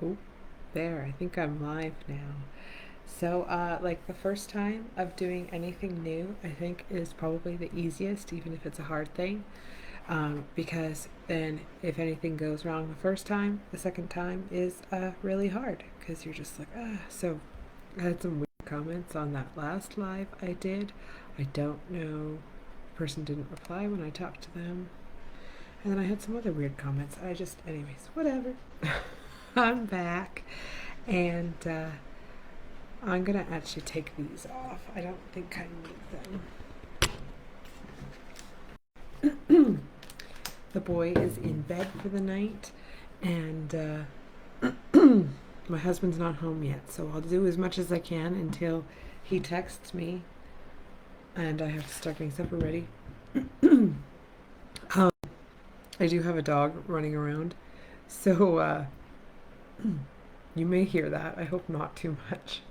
Oh, there. I think I'm live now. So, like the first time of doing anything new, I think is probably the easiest, even if it's a hard thing. Because then if anything goes wrong the first time, the second time is really hard because you're just like, ah. So, I had some weird comments on that last live I did. I don't know. The person didn't reply when I talked to them. And then I had some other weird comments. Anyways, whatever. I'm back. And I'm gonna actually take these off. I don't think I need them. The boy is in bed for the night, and my husband's not home yet, so I'll do as much as I can until he texts me, and I have to start getting supper ready. I do have a dog running around, so you may hear that. I hope not too much.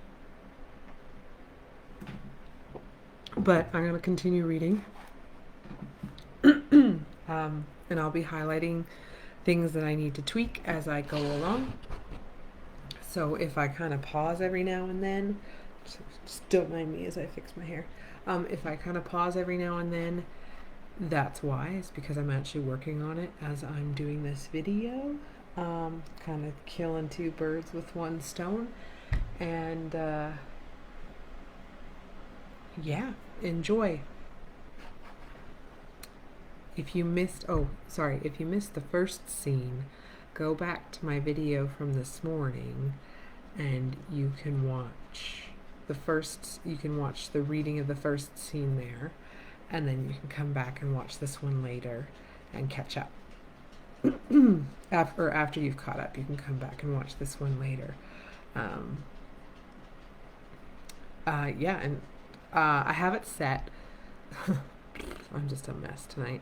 But I'm going to continue reading. And I'll be highlighting things that I need to tweak as I go along. So if I kind of pause every now and then, just don't mind me as I fix my hair. If I kind of pause every now and then, that's why. It's because I'm actually working on it as I'm doing this video. Kind of killing two birds with one stone. And yeah, enjoy. If you missed the first scene, go back to my video from this morning and you can watch the reading of the first scene there, and then you can come back and watch this one later and catch up. After you've caught up, you can come back and watch this one later. Yeah, and I have it set. I'm just a mess tonight.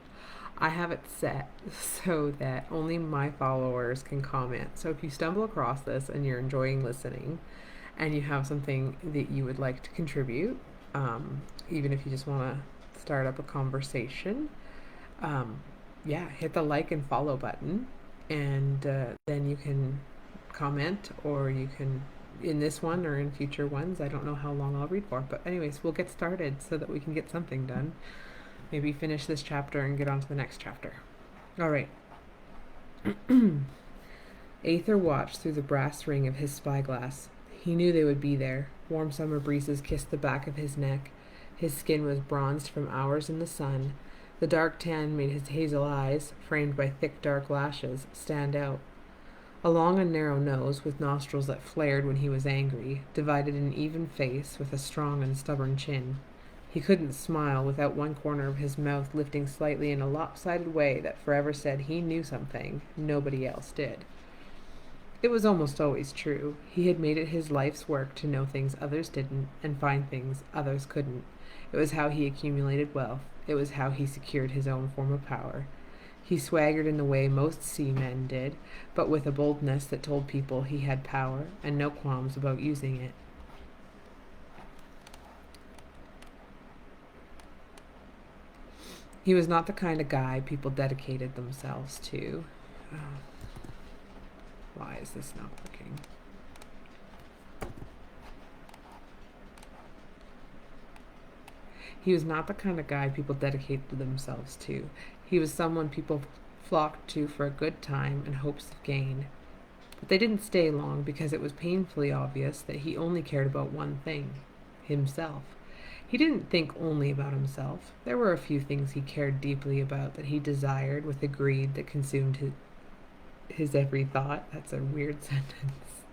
I have it set so that only my followers can comment. So if you stumble across this and you're enjoying listening and you have something that you would like to contribute, even if you just want to start up a conversation, yeah, hit the like and follow button, and then you can comment, or you can, in this one or in future ones, I don't know how long I'll read for, but anyways, we'll get started so that we can get something done. Maybe finish this chapter and get on to the next chapter. All right. Aether watched through the brass ring of his spyglass. He knew they would be there. Warm summer breezes kissed the back of his neck. His skin was bronzed from hours in the sun. The dark tan made his hazel eyes, framed by thick dark lashes, stand out. A long and narrow nose, with nostrils that flared when he was angry, divided an even face with a strong and stubborn chin. He couldn't smile without one corner of his mouth lifting slightly in a lopsided way that forever said he knew something nobody else did. It was almost always true. He had made it his life's work to know things others didn't and find things others couldn't. It was how he accumulated wealth. It was how he secured his own form of power. He swaggered in the way most seamen did, but with a boldness that told people he had power and no qualms about using it. He was not the kind of guy people dedicated themselves to. Why is this not working? He was not the kind of guy people dedicated themselves to. He was someone people flocked to for a good time and hopes of gain. But they didn't stay long because it was painfully obvious that he only cared about one thing: himself. He didn't think only about himself. There were a few things he cared deeply about, that he desired with a greed that consumed his every thought. That's a weird sentence.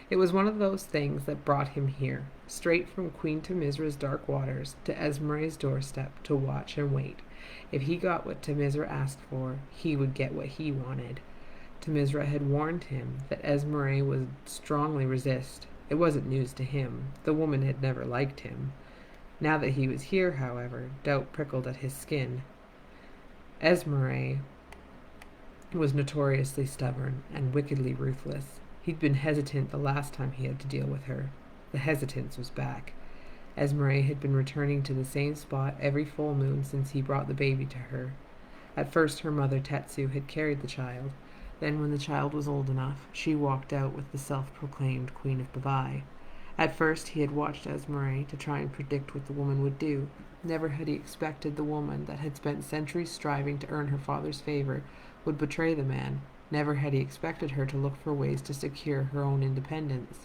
It was one of those things that brought him here, straight from Queen Temizra's dark waters to Esmeralda's doorstep, to watch and wait. If he got what Temizra asked for, he would get what he wanted. Temizra had warned him that Esmeralda would strongly resist. It wasn't news to him. The woman had never liked him. Now that he was here, however, doubt prickled at his skin. Esmeralda was notoriously stubborn and wickedly ruthless. He'd been hesitant the last time he had to deal with her. The hesitance was back. Esmeralda had been returning to the same spot every full moon since he brought the baby to her. At first her mother Tetsu had carried the child. Then, when the child was old enough, she walked out with the self-proclaimed Queen of Babai. At first he had watched Esmeralda to try and predict what the woman would do. Never had he expected the woman that had spent centuries striving to earn her father's favor would betray the man. Never had he expected her to look for ways to secure her own independence.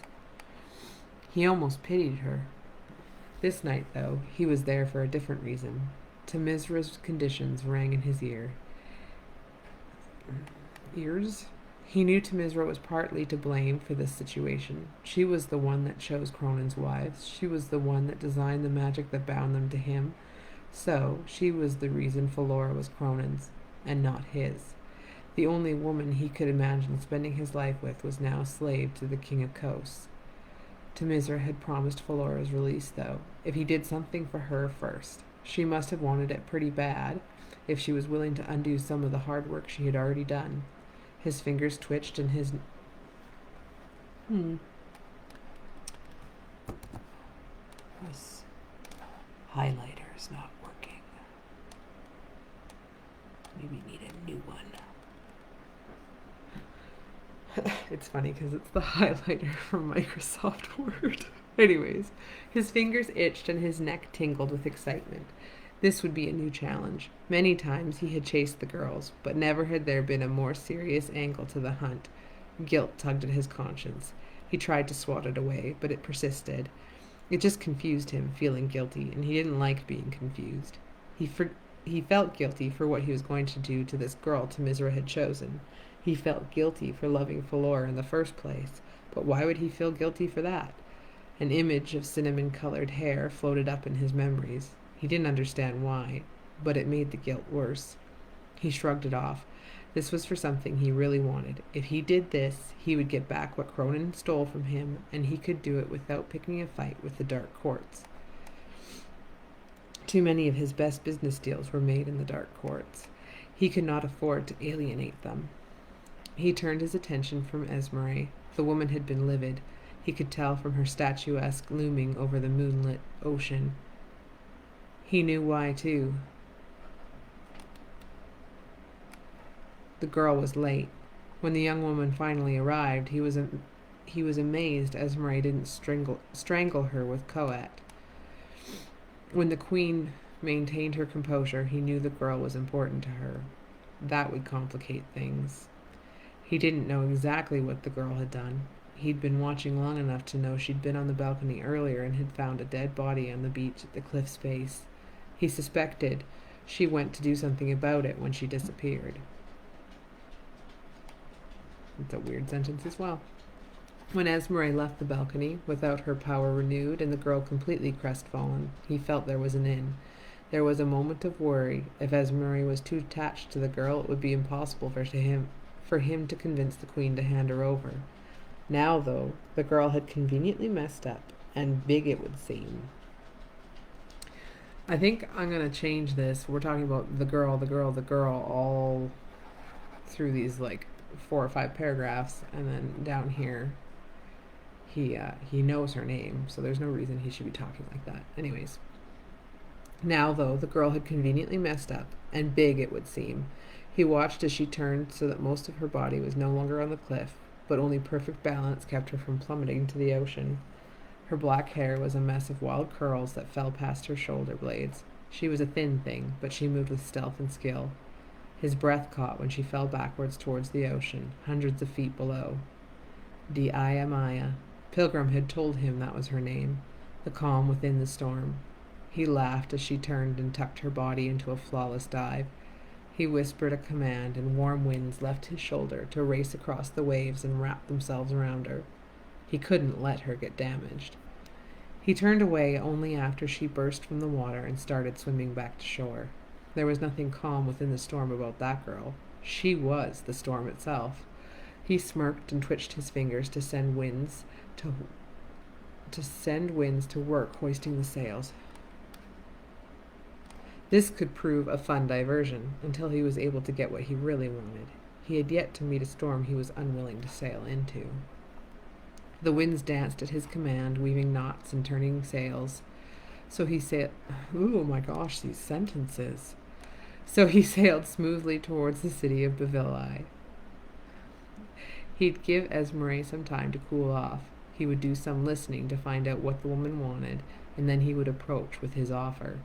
He almost pitied her. This night, though, he was there for a different reason. Temizra's conditions rang in his ears. He knew Temizra was partly to blame for this situation. She was the one that chose Cronin's wives. She was the one that designed the magic that bound them to him. So, she was the reason Falora was Cronin's, and not his. The only woman he could imagine spending his life with was now slave to the King of Kos. Temizra had promised Falora's release, though, if he did something for her first. She must have wanted it pretty bad, if she was willing to undo some of the hard work she had already done. His fingers twitched and his... This highlighter is not working. Maybe need a new one. It's funny because it's the highlighter from Microsoft Word. Anyways, his fingers itched and his neck tingled with excitement. This would be a new challenge. Many times he had chased the girls, but never had there been a more serious angle to the hunt. Guilt tugged at his conscience. He tried to swat it away, but it persisted. It just confused him, feeling guilty, and he didn't like being confused. He felt guilty for what he was going to do to this girl Temizra had chosen. He felt guilty for loving Falora in the first place, but why would he feel guilty for that? An image of cinnamon-colored hair floated up in his memories. He didn't understand why, but it made the guilt worse. He shrugged it off. This was for something he really wanted. If he did this, he would get back what Cronin stole from him, and he could do it without picking a fight with the dark courts. Too many of his best business deals were made in the dark courts. He could not afford to alienate them. He turned his attention from Esmeralda. The woman had been livid. He could tell from her statuesque looming over the moonlit ocean. He knew why, too. The girl was late. When the young woman finally arrived, he was amazed Esmeralda didn't strangle her with Coat. When the queen maintained her composure, he knew the girl was important to her. That would complicate things. He didn't know exactly what the girl had done. He'd been watching long enough to know she'd been on the balcony earlier and had found a dead body on the beach at the cliff's base. He suspected she went to do something about it when she disappeared. It's a weird sentence as well. When Esmeralda left the balcony, without her power renewed and the girl completely crestfallen, he felt there was an end. There was a moment of worry. If Esmeralda was too attached to the girl, it would be impossible for him to convince the queen to hand her over. Now, though, the girl had conveniently messed up, and big it would seem. I think I'm going to change this. We're talking about the girl, all through these, 4 or 5 paragraphs, and then down here, he knows her name, so there's no reason he should be talking like that. Anyways. Now, though, the girl had conveniently messed up, and big it would seem. He watched as she turned so that most of her body was no longer on the cliff, but only perfect balance kept her from plummeting to the ocean. Her black hair was a mess of wild curls that fell past her shoulder blades. She was a thin thing, but she moved with stealth and skill. His breath caught when she fell backwards towards the ocean, hundreds of feet below. Dia Maya. Pilgrim had told him that was her name, the calm within the storm. He laughed as she turned and tucked her body into a flawless dive. He whispered a command, and warm winds left his shoulder to race across the waves and wrap themselves around her. He couldn't let her get damaged. He turned away only after she burst from the water and started swimming back to shore. There was nothing calm within the storm about that girl. She was the storm itself. He smirked and twitched his fingers to send winds to work hoisting the sails. This could prove a fun diversion until he was able to get what he really wanted. He had yet to meet a storm he was unwilling to sail into. The winds danced at his command, weaving knots and turning sails. So he sailed... Oh my gosh, these sentences. So he sailed smoothly towards the city of Bavilai. He'd give Esmeralda some time to cool off. He would do some listening to find out what the woman wanted, and then he would approach with his offer.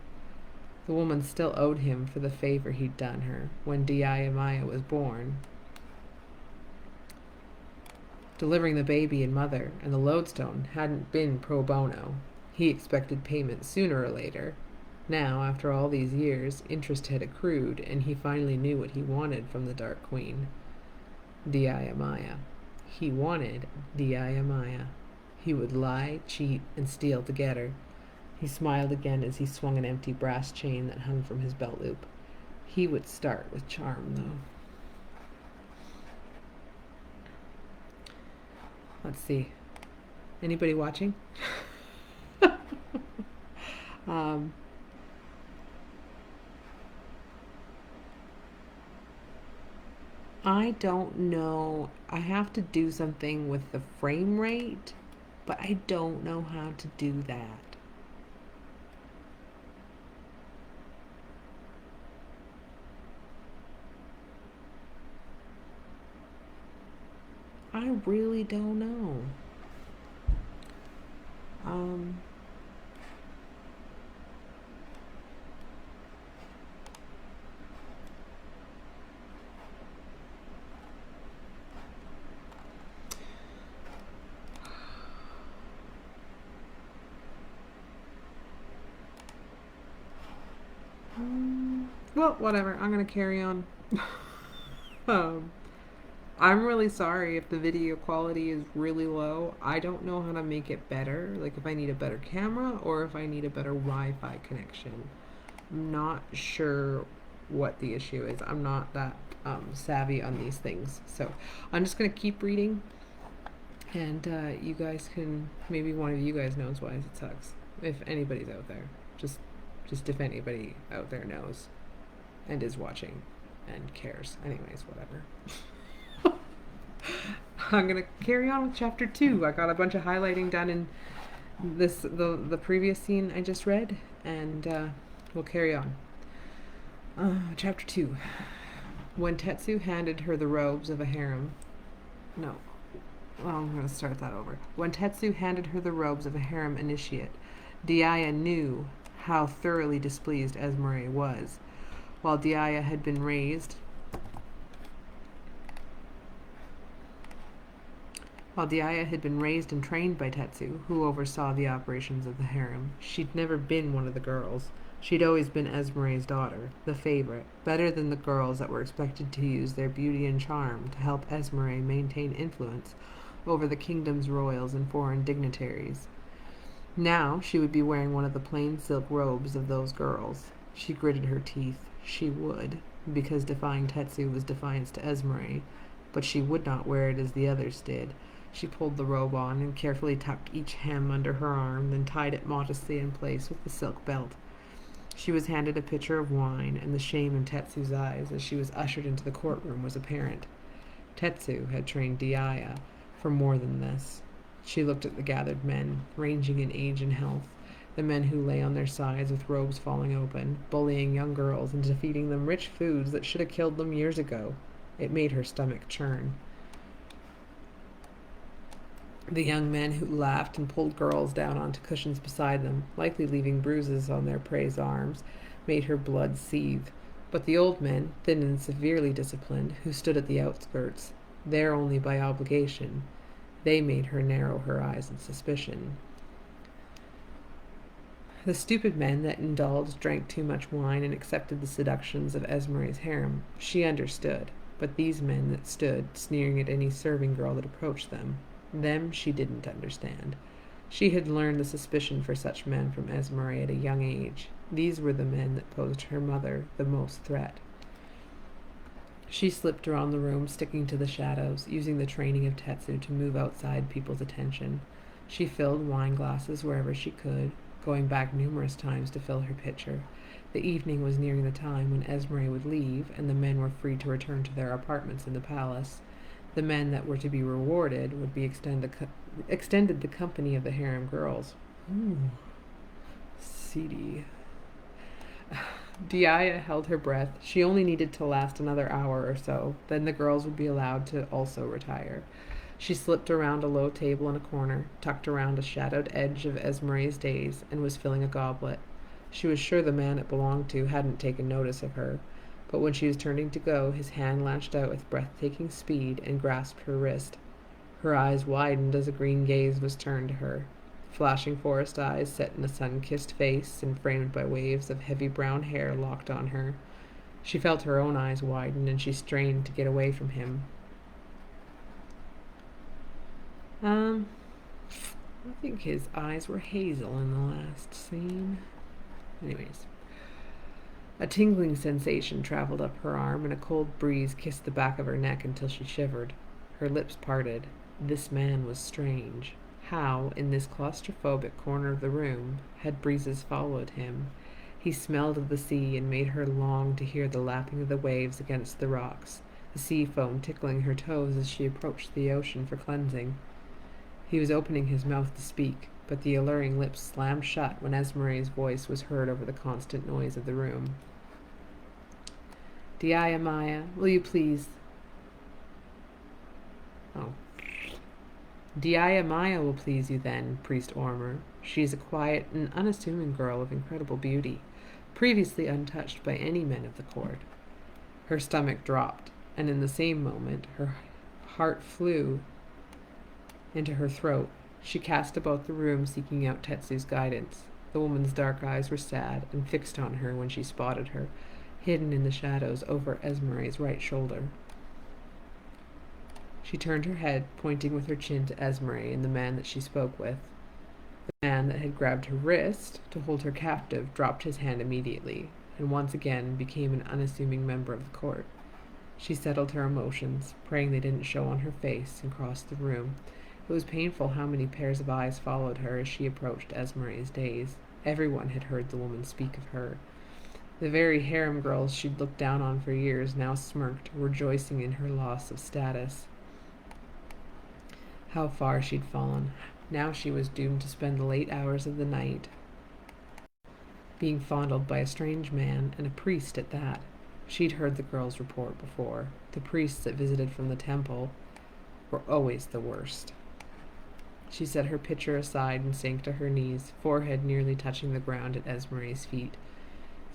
The woman still owed him for the favor he'd done her when Diamaya was born, delivering the baby and mother, and the Lodestone hadn't been pro bono. He expected payment sooner or later. Now, after all these years, interest had accrued, and he finally knew what he wanted from the Dark Queen. Diamaya. He wanted Diamaya. He would lie, cheat, and steal to get her. He smiled again as he swung an empty brass chain that hung from his belt loop. He would start with charm, though. Let's see. Anybody watching? I don't know. I have to do something with the frame rate, but I don't know how to do that. I really don't know. Well, whatever. I'm gonna carry on. I'm really sorry if the video quality is really low. I don't know how to make it better. Like if I need a better camera or if I need a better Wi-Fi connection. I'm not sure what the issue is. I'm not that savvy on these things. So I'm just gonna keep reading, and you guys can, maybe one of you guys knows why it sucks. If anybody's out there, just if anybody out there knows and is watching and cares. Anyways, whatever. I'm gonna carry on with chapter 2. I got a bunch of highlighting done in the previous scene I just read, and we'll carry on. Chapter 2. When Tetsu handed her the robes of a harem, no, well, I'm gonna start that over. When Tetsu handed her the robes of a harem initiate, Diaya knew how thoroughly displeased Esmeralda was. While Diaya had been raised and trained by Tetsu, who oversaw the operations of the harem, she'd never been one of the girls. She'd always been Esmeralda's daughter, the favorite, better than the girls that were expected to use their beauty and charm to help Esmeralda maintain influence over the kingdom's royals and foreign dignitaries. Now she would be wearing one of the plain silk robes of those girls. She gritted her teeth. She would, because defying Tetsu was defiance to Esmeralda, but she would not wear it as the others did. She pulled the robe on and carefully tucked each hem under her arm, then tied it modestly in place with the silk belt. She was handed a pitcher of wine, and the shame in Tetsu's eyes as she was ushered into the courtroom was apparent. Tetsu had trained Diaya for more than this. She looked at the gathered men, ranging in age and health, the men who lay on their sides with robes falling open, bullying young girls into feeding them rich foods that should have killed them years ago. It made her stomach churn. The young men who laughed and pulled girls down onto cushions beside them, likely leaving bruises on their prey's arms, made her blood seethe. But the old men, thin and severely disciplined, who stood at the outskirts, there only by obligation, they made her narrow her eyes in suspicion. The stupid men that indulged drank too much wine and accepted the seductions of Esmeralda's harem. She understood, but these men that stood, sneering at any serving girl that approached them, she didn't understand. She had learned the suspicion for such men from Esmeralda at a young age. These were the men that posed her mother the most threat. She slipped around the room, sticking to the shadows, using the training of Tetsu to move outside people's attention. She filled wine glasses wherever she could, going back numerous times to fill her pitcher. The evening was nearing the time when Esmeralda would leave, and the men were free to return to their apartments in the palace. The men that were to be rewarded would be extended the company of the harem girls. Ooh, seedy. Diaya held her breath. She only needed to last another hour or so. Then the girls would be allowed to also retire. She slipped around a low table in a corner, tucked around a shadowed edge of Esmeralda's days, and was filling a goblet. She was sure the man it belonged to hadn't taken notice of her, but when she was turning to go, his hand lashed out with breathtaking speed and grasped her wrist. Her eyes widened as a green gaze was turned to her. Flashing forest eyes set in a sun-kissed face and framed by waves of heavy brown hair locked on her. She felt her own eyes widen, and she strained to get away from him. I think his eyes were hazel in the last scene. Anyways. A tingling sensation traveled up her arm, and a cold breeze kissed the back of her neck until she shivered. Her lips parted. This man was strange. How, in this claustrophobic corner of the room, had breezes followed him? He smelled of the sea and made her long to hear the lapping of the waves against the rocks, the sea foam tickling her toes as she approached the ocean for cleansing. He was opening his mouth to speak, but the alluring lips slammed shut when Esmeralda's voice was heard over the constant noise of the room. Diaya Maya, will you please... Oh. Diaya Maya will please you then, Priest Ormer. She is a quiet and unassuming girl of incredible beauty, previously untouched by any men of the court. Her stomach dropped, and in the same moment her heart flew into her throat. She cast about the room, seeking out Tetsu's guidance. The woman's dark eyes were sad and fixed on her when she spotted her, hidden in the shadows over Esmeralda's right shoulder. She turned her head, pointing with her chin to Esmeralda and the man that she spoke with. The man that had grabbed her wrist to hold her captive dropped his hand immediately, and once again became an unassuming member of the court. She settled her emotions, praying they didn't show on her face, and crossed the room. It was painful how many pairs of eyes followed her as she approached Esmeralda's days. Everyone had heard the woman speak of her. The very harem girls she'd looked down on for years now smirked, rejoicing in her loss of status. How far she'd fallen. Now she was doomed to spend the late hours of the night being fondled by a strange man, and a priest at that. She'd heard the girls report before. The priests that visited from the temple were always the worst. She set her pitcher aside and sank to her knees, forehead nearly touching the ground at Esmeralda's feet.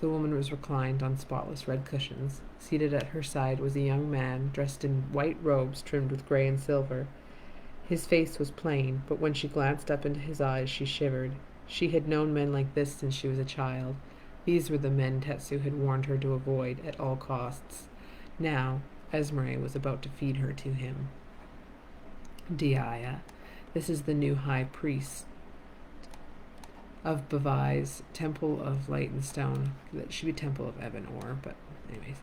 The woman was reclined on spotless red cushions. Seated at her side was a young man, dressed in white robes trimmed with gray and silver. His face was plain, but when she glanced up into his eyes, she shivered. She had known men like this since she was a child. These were the men Tetsu had warned her to avoid at all costs. Now, Esmeralda was about to feed her to him. Diaya, this is the new high priest of Bavai's Temple of Light and Stone. That should be Temple of Ebon Ore, but anyways.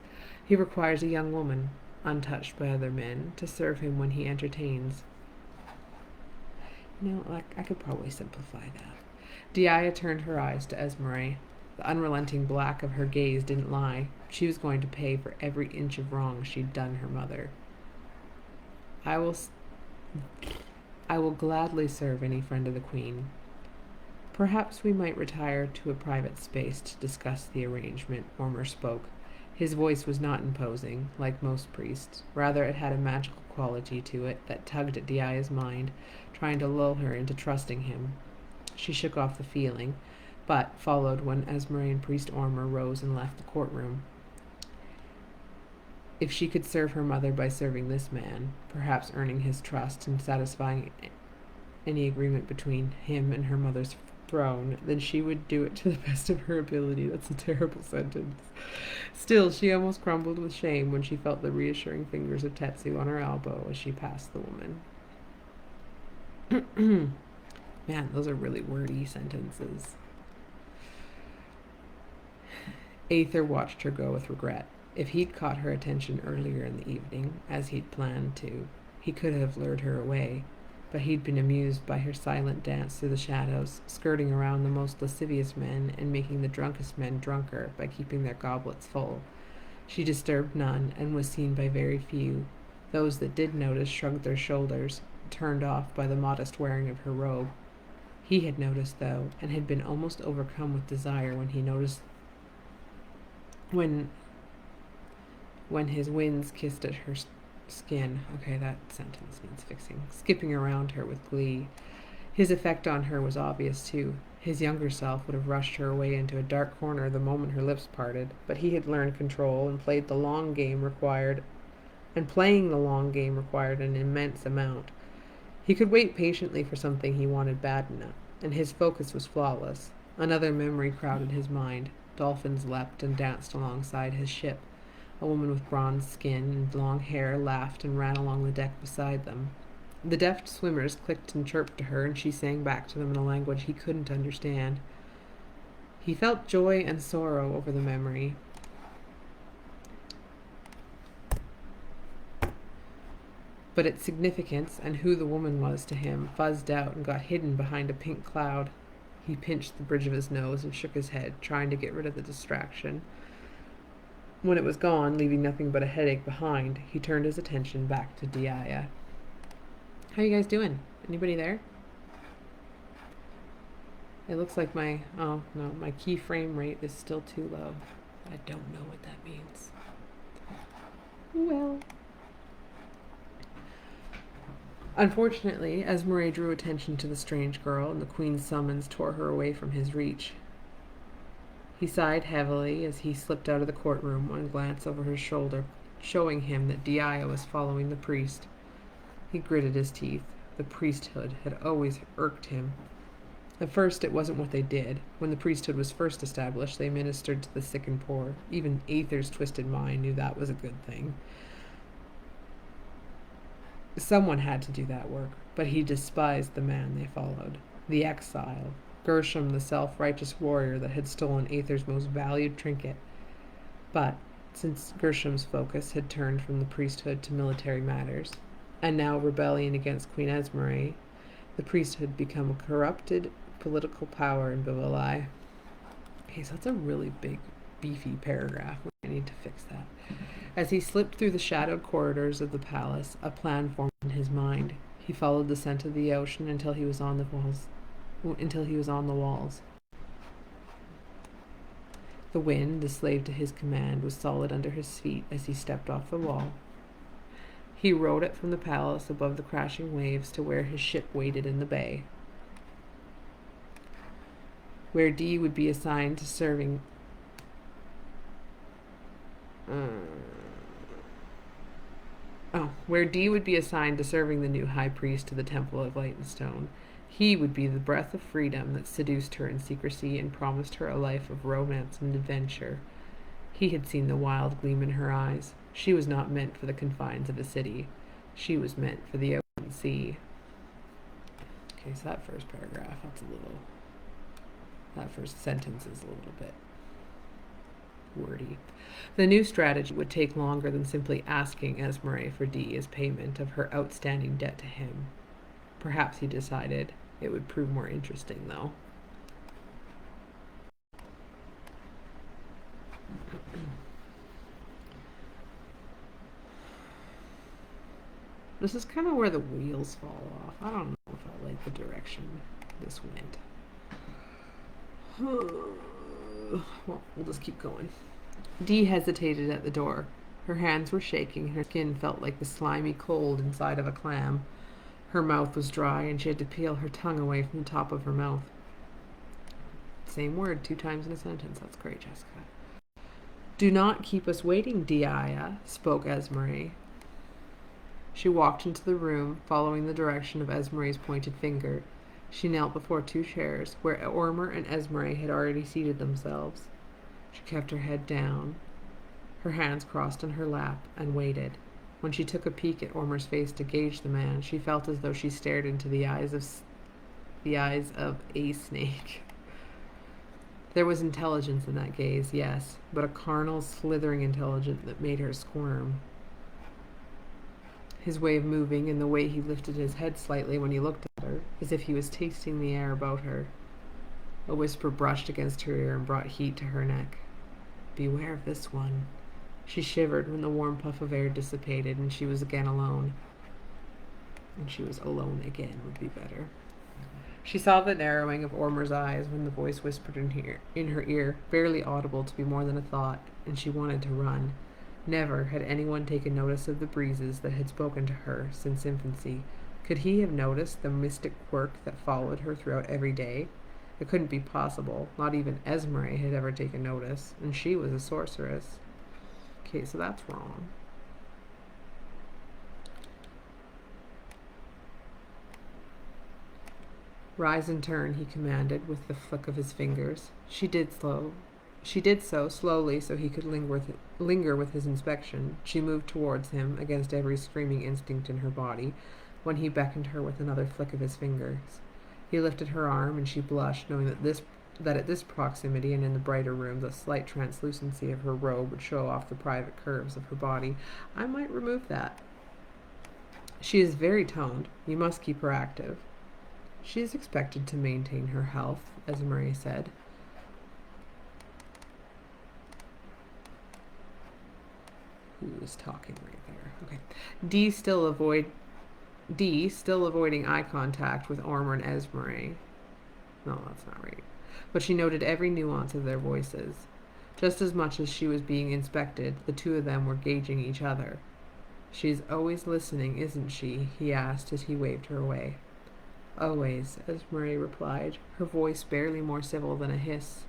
He requires a young woman, untouched by other men, to serve him when he entertains. I could probably simplify that. Diaya turned her eyes to Esmeralda. The unrelenting black of her gaze didn't lie. She was going to pay for every inch of wrong she'd done her mother. I will gladly serve any friend of the Queen. Perhaps we might retire to a private space to discuss the arrangement, Ormer spoke. His voice was not imposing, like most priests. Rather, it had a magical quality to it that tugged at Diaya's mind, trying to lull her into trusting him. She shook off the feeling, but followed when Esmeralda and Priest Ormer rose and left the courtroom. If she could serve her mother by serving this man, perhaps earning his trust and satisfying any agreement between him and her mother's throne, then she would do it to the best of her ability. That's a terrible sentence. Still, she almost crumbled with shame when she felt the reassuring fingers of Tetsu on her elbow as she passed the woman. Man, those are really wordy sentences. Aether watched her go with regret. If he'd caught her attention earlier in the evening, as he'd planned to, he could have lured her away. But he'd been amused by her silent dance through the shadows, skirting around the most lascivious men and making the drunkest men drunker by keeping their goblets full. She disturbed none and was seen by very few. Those that did notice shrugged their shoulders, turned off by the modest wearing of her robe. He had noticed, though, and had been almost overcome with desire when he noticed when his winds kissed at her skin. Okay, that sentence needs fixing. Skipping around her with glee. His effect on her was obvious, too. His younger self would have rushed her away into a dark corner the moment her lips parted, but he had learned control and playing the long game required an immense amount. He could wait patiently for something he wanted bad enough, and his focus was flawless. Another memory crowded his mind. Dolphins leapt and danced alongside his ship. A woman with bronze skin and long hair laughed and ran along the deck beside them. The deft swimmers clicked and chirped to her, and she sang back to them in a language he couldn't understand. He felt joy and sorrow over the memory. But its significance and who the woman was to him fuzzed out and got hidden behind a pink cloud. He pinched the bridge of his nose and shook his head, trying to get rid of the distraction. When it was gone, leaving nothing but a headache behind, he turned his attention back to Diaya. How you guys doing? Anybody there? It looks like my key frame rate is still too low. I don't know what that means. Well. Unfortunately, Esmeralda drew attention to the strange girl, and the Queen's summons tore her away from his reach. He sighed heavily as he slipped out of the courtroom, one glance over his shoulder showing him that Diaya was following the priest. He gritted his teeth. The priesthood had always irked him. At first, it wasn't what they did. When the priesthood was first established, they ministered to the sick and poor. Even Aether's twisted mind knew that was a good thing. Someone had to do that work, but he despised the man they followed. The exile. Gershom, the self-righteous warrior that had stolen Aether's most valued trinket. But, since Gershom's focus had turned from the priesthood to military matters, and now rebellion against Queen Esmeralda, the priesthood had become a corrupted political power in Bivalai. Okay, so that's a really big, beefy paragraph. I need to fix that. As he slipped through the shadowed corridors of the palace, a plan formed in his mind. He followed the scent of the ocean until he was on the walls. The wind, the slave to his command, was solid under his feet as he stepped off the wall. He rowed it from the palace above the crashing waves to where his ship waited in the bay, where Dee would be assigned to serving the new high priest to the Temple of Lodestone. He would be the breath of freedom that seduced her in secrecy and promised her a life of romance and adventure. He had seen the wild gleam in her eyes. She was not meant for the confines of a city. She was meant for the open sea. Okay, so that first paragraph, that first sentence is a little bit wordy. The new strategy would take longer than simply asking Esmeralda for Dee as payment of her outstanding debt to him. Perhaps, he decided, it would prove more interesting, though. This is kind of where the wheels fall off. I don't know if I like the direction this went. Well, we'll just keep going. Dee hesitated at the door. Her hands were shaking, and her skin felt like the slimy cold inside of a clam. Her mouth was dry, and she had to peel her tongue away from the top of her mouth. Same word 2 times in a sentence. That's great, Jessica. Do not keep us waiting, Diaya, spoke Esmeralda. She walked into the room, following the direction of Esmeralda's pointed finger. She knelt before 2 chairs, where Ormer and Esmeralda had already seated themselves. She kept her head down, her hands crossed on her lap, and waited. When she took a peek at Ormer's face to gauge the man, she felt as though she stared into the eyes of a snake. There was intelligence in that gaze, yes, but a carnal, slithering intelligence that made her squirm. His way of moving and the way he lifted his head slightly when he looked at her, as if he was tasting the air about her. A whisper brushed against her ear and brought heat to her neck. Beware of this one. She shivered when the warm puff of air dissipated and she was again alone. And she was alone again would be better. She saw the narrowing of Ormer's eyes when the voice whispered in her ear, barely audible to be more than a thought, and she wanted to run. Never had anyone taken notice of the breezes that had spoken to her since infancy. Could he have noticed the mystic quirk that followed her throughout every day? It couldn't be possible. Not even Esmeralda had ever taken notice, and she was a sorceress. Okay, so that's wrong. Rise and turn, he commanded with the flick of his fingers. She did so slowly so he could linger with his inspection. She moved towards him against every screaming instinct in her body when he beckoned her with another flick of his fingers. He lifted her arm and she blushed, knowing that at this proximity and in the brighter room the slight translucency of her robe would show off the private curves of her body. I might remove that. She is very toned. You must keep her active. She is expected to maintain her health, Esmeralda said. Who is talking right there? Okay. D, still avoiding eye contact with Ormer and Esmeralda. No, that's not right. But she noted every nuance of their voices. Just as much as she was being inspected, the two of them were gauging each other. She's always listening, isn't she? He asked as he waved her away. Always, Esmeralda replied, her voice barely more civil than a hiss.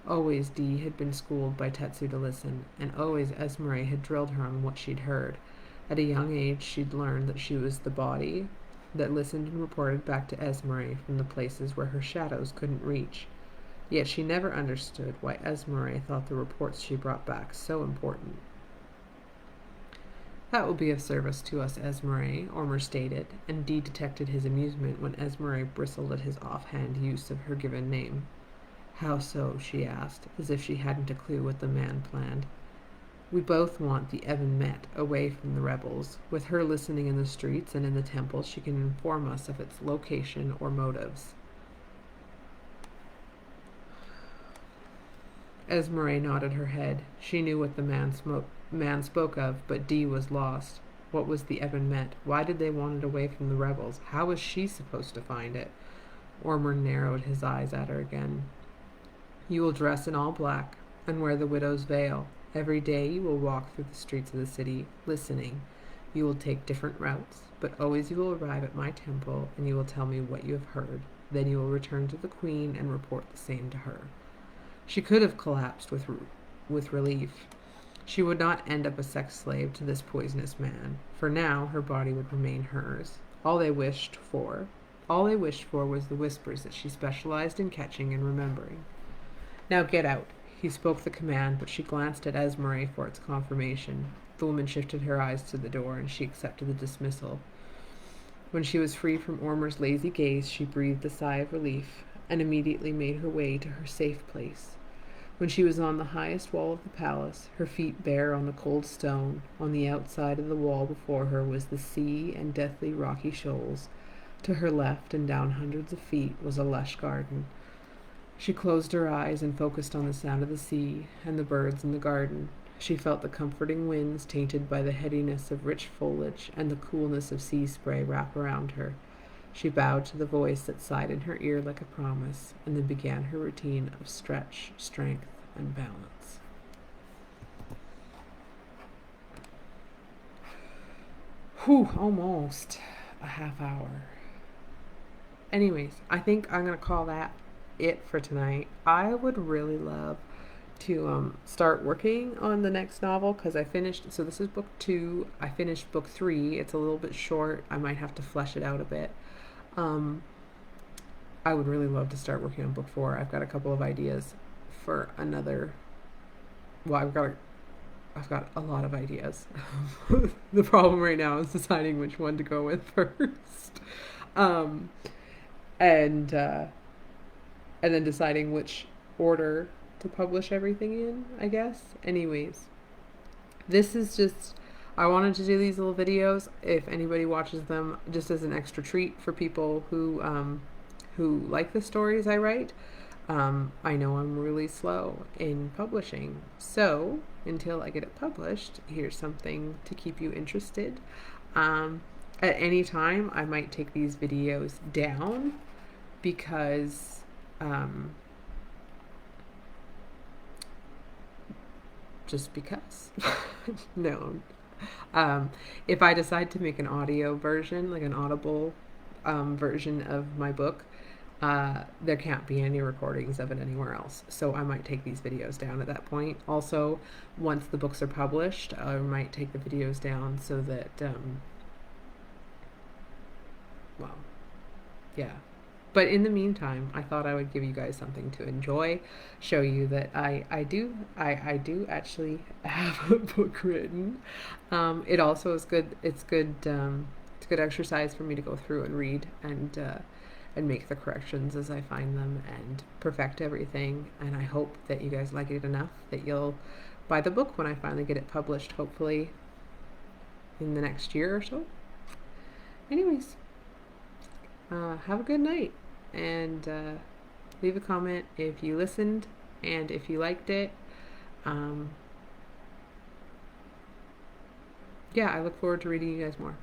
Always Dee had been schooled by Tetsu to listen, and always Esmeralda had drilled her on what she'd heard. At a young age, she'd learned that she was the body that listened and reported back to Esmeralda from the places where her shadows couldn't reach. Yet she never understood why Esmeralda thought the reports she brought back so important. That will be of service to us, Esmeralda, Ormer stated, and Dee detected his amusement when Esmeralda bristled at his offhand use of her given name. How so? She asked, as if she hadn't a clue what the man planned. We both want the Evan Met away from the rebels. With her listening in the streets and in the temple, she can inform us of its location or motives. Esmeralda nodded her head. She knew what the man spoke of, but Dee was lost. What was the Evan Met? Why did they want it away from the rebels? How was she supposed to find it? Ormer narrowed his eyes at her again. You will dress in all black and wear the widow's veil. Every day you will walk through the streets of the city, listening. You will take different routes, but always you will arrive at my temple and you will tell me what you have heard. Then you will return to the queen and report the same to her. She could have collapsed with relief. She would not end up a sex slave to this poisonous man. For now, her body would remain hers. All they wished for was the whispers that she specialized in catching and remembering. Now get out. He spoke the command, but she glanced at Esmeralda for its confirmation. The woman shifted her eyes to the door, and she accepted the dismissal. When she was free from Ormer's lazy gaze, she breathed a sigh of relief, and immediately made her way to her safe place. When she was on the highest wall of the palace, her feet bare on the cold stone, on the outside of the wall before her was the sea and deathly rocky shoals. To her left and down hundreds of feet was a lush garden. She closed her eyes and focused on the sound of the sea and the birds in the garden. She felt the comforting winds tainted by the headiness of rich foliage and the coolness of sea spray wrap around her. She bowed to the voice that sighed in her ear like a promise, and then began her routine of stretch, strength, and balance. Whew, almost a half hour. Anyways, I think I'm going to call that it for tonight. I would really love to start working on the next novel because I finished, so this is book 2. I finished book 3. It's a little bit short. I might have to flesh it out a bit. I would really love to start working on book 4. I've got a couple of ideas for another. Well, I've got a lot of ideas. The problem right now is deciding which one to go with first, and then deciding which order to publish everything in, I guess. Anyways, this is just, I wanted to do these little videos, if anybody watches them, just as an extra treat for people who like the stories I write. I know I'm really slow in publishing, so until I get it published, here's something to keep you interested. At any time, I might take these videos down because just because. No. If I decide to make an audio version, like an audible version of my book, there can't be any recordings of it anywhere else. So I might take these videos down at that point. Also, once the books are published, I might take the videos down so that, well, yeah. But in the meantime, I thought I would give you guys something to enjoy, show you that I do actually have a book written. It also is good. It's good exercise for me to go through and read and make the corrections as I find them and perfect everything. And I hope that you guys like it enough that you'll buy the book when I finally get it published, hopefully in the next year or so. Anyways, have a good night, and leave a comment if you listened and if you liked it. Yeah, I look forward to reading you guys more.